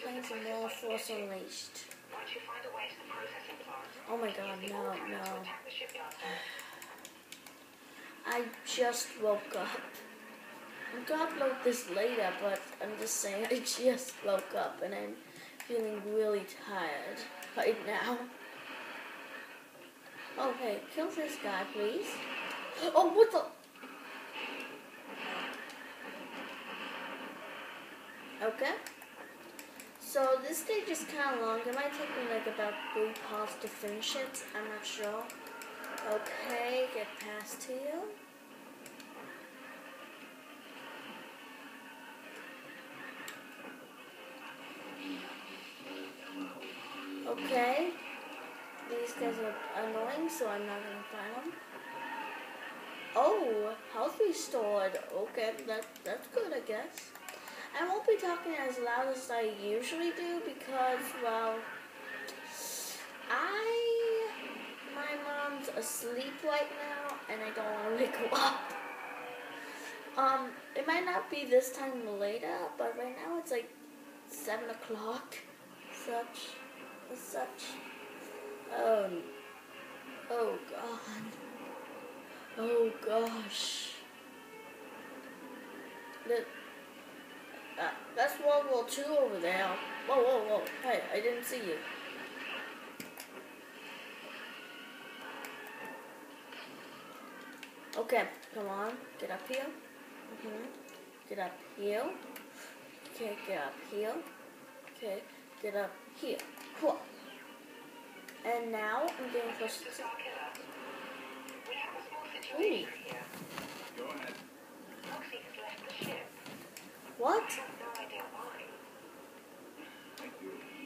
playing some more Force Unleashed. Oh my god, no. I just woke up. I'm gonna upload this later, but I'm just saying I just woke up and I'm feeling really tired right now. Oh, hey, kill this guy, please. Oh, what the? Okay. So this stage is kind of long. It might take me like about 3 parts to finish it. I'm not sure. Okay, get past here. Okay. These guys are annoying, so I'm not gonna find them. Oh, health restored. Okay, that's good, I guess. I won't be talking as loud as I usually do because, well, my mom's asleep right now and I don't want to wake her up. It might not be this time later, but right now it's like 7 o'clock. Such. Oh god. Oh gosh. That's World War II over there. Whoa. Hey, I didn't see you. Okay, come on. Get up here. Get up here. Okay, get up here. Okay, get up here. Cool. And now I'm getting close to... Ooh. Go ahead. What?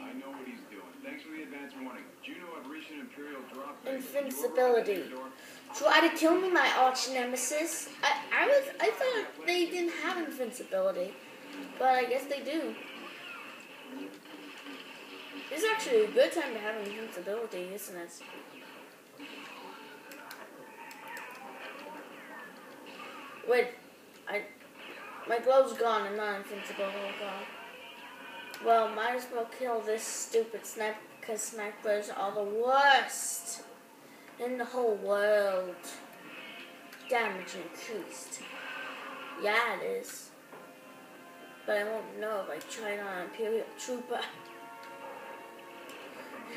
I know what he's doing. Thanks for the advance warning. Juno, I've reached an Imperial drop. Invincibility. Try to kill me, my arch nemesis. I thought they didn't have invincibility, but I guess they do. This is actually a good time to have invincibility, isn't it? Wait, my glow's gone. I'm not invincible. Oh god. Well, might as well kill this stupid sniper because snipers are the worst in the whole world. Damage increased. Yeah, it is. But I won't know if I try it on an Imperial Trooper.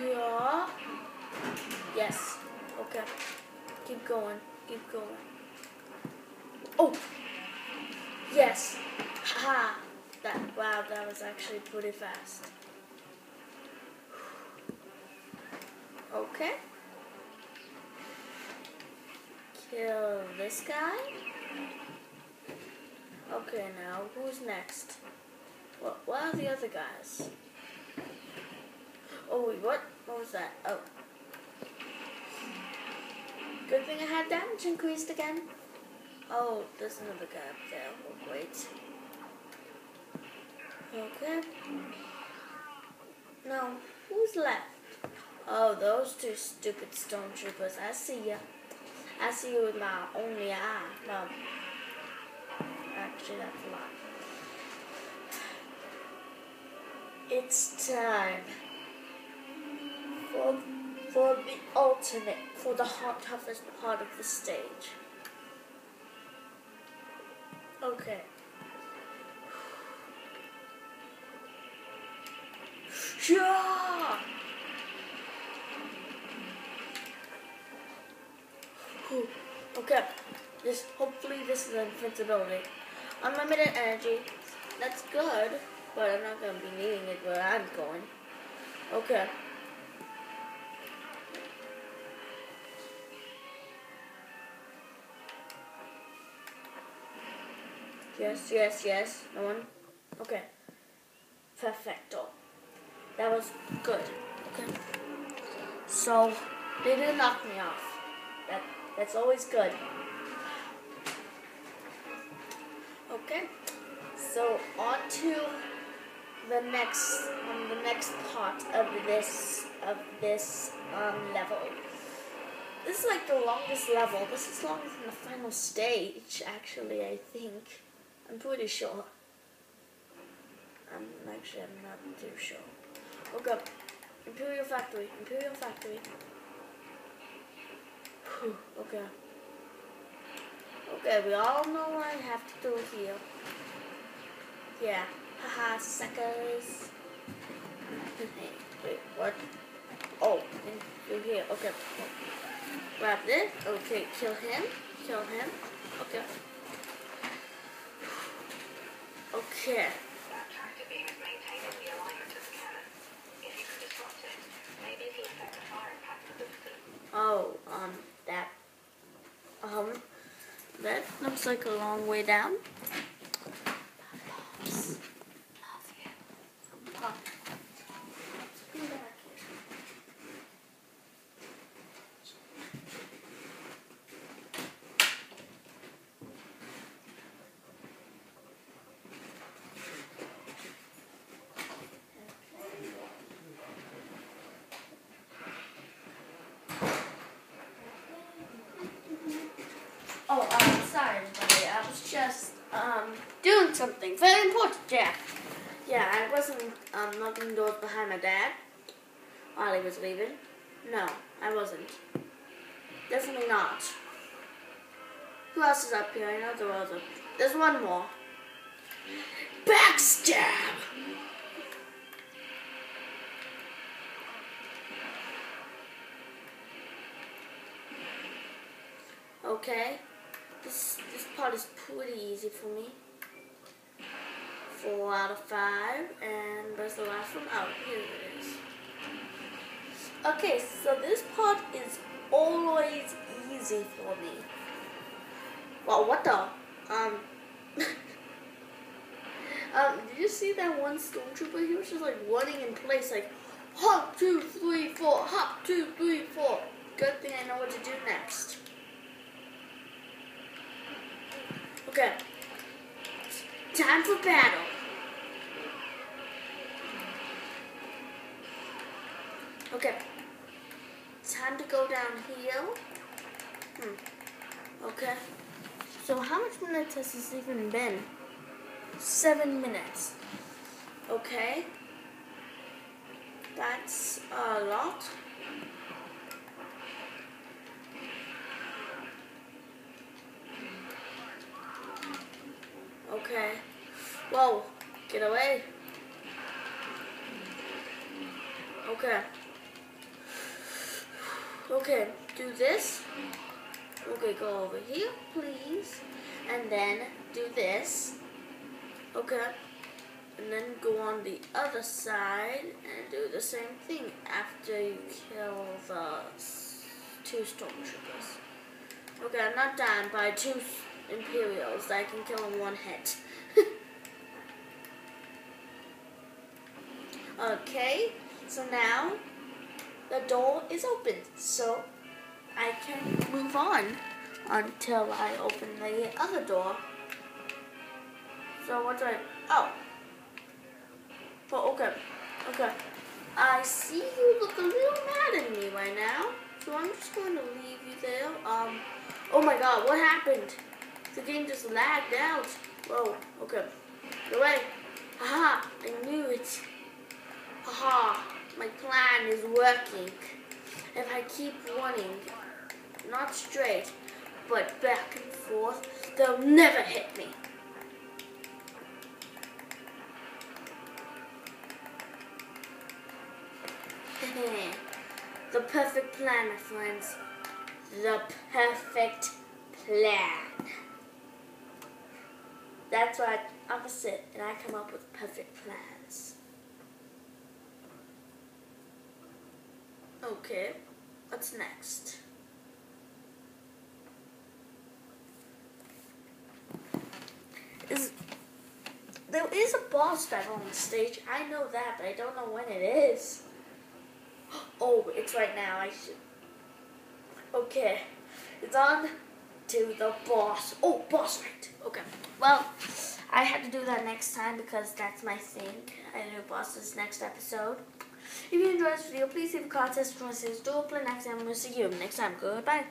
Yeah. Yes. Okay. Keep going. Oh. Yes. Haha. Wow, that was actually pretty fast. Okay. Kill this guy. Okay, now who's next? What are the other guys? Oh wait, what? What was that? Oh. Good thing I had damage increased again. Oh, there's another guy up there. Oh, wait. Okay. No, who's left? Oh, those 2 stupid stormtroopers. I see ya. I see you with my only eye. No. Actually, that's a lie. It's time for the ultimate, for the toughest part of the stage. Okay. Yeah! Okay. Hopefully this is invincibility. Unlimited energy. That's good, but I'm not gonna be needing it where I'm going. Okay. Yes. No one? Okay. Perfecto. That was good. Okay. So, they didn't knock me off. That's always good. Okay. So, on to the next part of this level. This is like the longest level. This is longer than the final stage, actually, I think. I'm pretty sure. I'm not too sure. Okay. Imperial Factory. Imperial Factory. Whew. Okay. Okay, we all know what I have to do here. Yeah. Haha, suckers. Wait, what? Oh, in here. Okay. Grab this. Okay, kill him. Kill him. Okay. Okay. That tractor beam is maintaining the alignment of the cannon. If you could disrupt it, maybe it'll affect the fire impact of the facility. Oh, that looks like a long way down. Love you. Pop. Come back here. Oh, sorry everybody. I was just doing something very important, Jack. Yeah, I wasn't locking doors behind my dad while he was leaving. No, I wasn't. Definitely not. Who else is up here? I know there was there's one more. Backstab! Okay. This part is pretty easy for me. 4 out of 5, and where's the last one? Oh, here it is. Okay, so this part is always easy for me. Well, what the? Did you see that one stormtrooper? He was just like running in place, like hop 2, 3, 4, hop 2, 3, 4. Good thing I know what to do next. Okay. Time for battle. Okay. Time to go downhill. Okay. So how much minutes has this even been? 7 minutes. Okay. That's a lot. Okay. Whoa. Get away. Okay. Okay. Do this. Okay, go over here, please. And then do this. Okay. And then go on the other side and do the same thing after you kill the 2 stormtroopers. Okay, I'm not done by 2 Imperials. I can kill in 1 hit. Okay, so now the door is open. So I can move on until I open the other door. So what do I... Oh, okay. Okay. I see you look a little mad at me right now. So I'm just going to leave you there. Oh my god, what happened? The game just lagged out. Whoa, okay. Go away. Haha, I knew it. Haha, my plan is working. If I keep running, not straight, but back and forth, they'll never hit me. The perfect plan, my friends. The perfect plan. That's why I'm opposite, and I come up with perfect plans. Okay, what's next? There is a boss battle on the stage. I know that, but I don't know when it is. Oh, it's right now. I should. Okay, it's on to the boss. Oh, boss fight. Okay. Well, I had to do that next time because that's my thing. I do bosses next episode. If you enjoyed this video, please leave a comment, do a play next time. I'm going to see you next time. Goodbye.